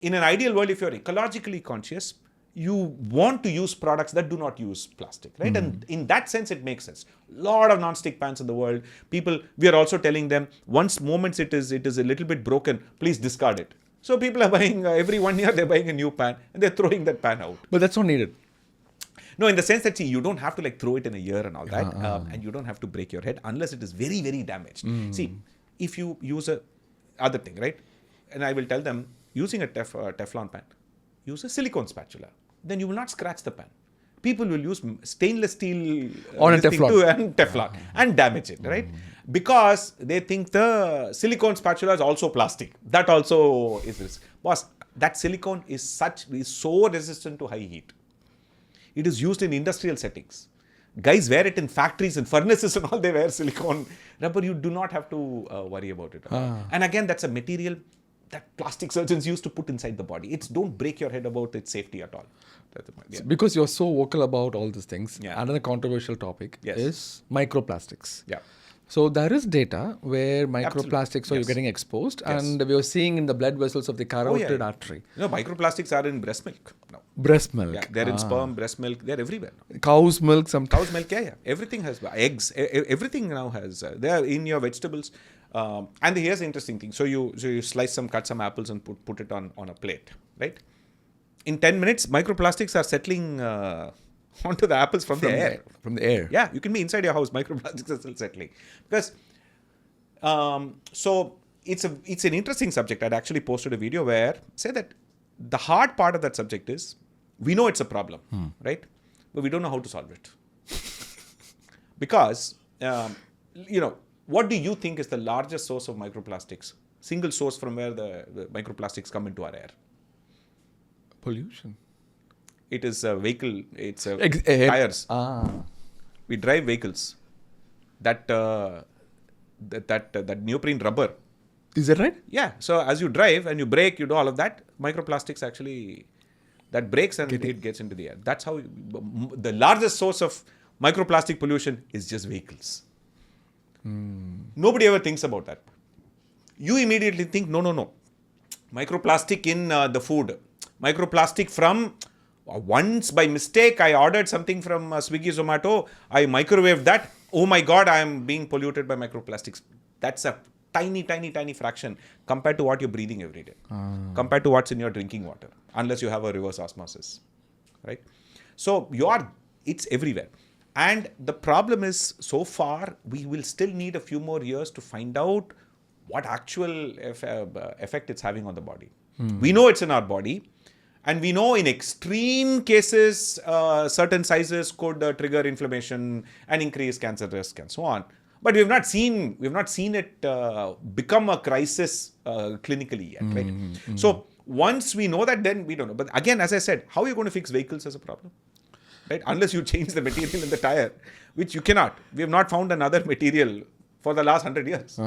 In an ideal world, if you're ecologically conscious, you want to use products that do not use plastic, right? And in that sense, it makes sense. A lot of non-stick pans in the world. People, we are also telling them, moments it is a little bit broken, please discard it. So people are buying, every 1 year, they're buying a new pan and they're throwing that pan out. But that's not needed. No, in the sense that, see, you don't have to like throw it in a year and all that. And you don't have to break your head unless it is very, very damaged. See, if you use other thing, right? And I will tell them, using a Teflon pan, use a silicone spatula. Then you will not scratch the pan. People will use stainless steel on a Teflon and damage it, right? Because they think the silicone spatula is also plastic. That also is risk. Boss, that silicone is so resistant to high heat. It is used in industrial settings. Guys wear it in factories and furnaces and all, they wear silicone rubber. You do not have to worry about it. And again, that's a material that plastic surgeons used to put inside the body. Don't break your head about its safety at all. Yeah. Because you're so vocal about all these things, another controversial topic Yes. is microplastics. Yeah. So there is data where microplastics are getting exposed, and we are seeing in the blood vessels of the carotid artery. No, microplastics are in breast milk now. Breast milk. Yeah, they're in sperm, breast milk, they're everywhere. Cow's milk, Cow's milk, yeah. Everything has eggs. Everything now has. They are in your vegetables. And here's the interesting thing. So you cut some apples and put it on a plate, right? In 10 minutes, microplastics are settling onto the apples from the air. From the air. Yeah, you can be inside your house. Microplastics are still settling. Because, so it's an interesting subject. I'd actually posted a video where say that the hard part of that subject is we know it's a problem, right? But we don't know how to solve it. Because, what do you think is the largest source of microplastics? Single source from where the microplastics come into our air? Pollution. It is a vehicle. It's tires. We drive vehicles. That neoprene rubber. Is that right? Yeah. So as you drive and you brake, you do all of that. Microplastics actually that breaks and it gets into the air. That's how the largest source of microplastic pollution is just vehicles. Nobody ever thinks about that. You immediately think, no. Microplastic in the food. Microplastic from once by mistake, I ordered something from Swiggy Zomato. I microwaved that. Oh my God, I am being polluted by microplastics. That's a tiny, tiny, tiny fraction compared to what you're breathing every day. Compared to what's in your drinking water. Unless you have a reverse osmosis. Right? So it's everywhere. And the problem is, so far, we will still need a few more years to find out what actual effect it's having on the body. We know it's in our body. And we know in extreme cases, certain sizes could trigger inflammation and increase cancer risk and so on. But we've not seen it become a crisis clinically yet, right? So once we know that, then we don't know. But again, as I said, how are you going to fix vehicles as a problem? Right? Unless you change the material in the tire, which you cannot. We have not found another material for the last 100 years.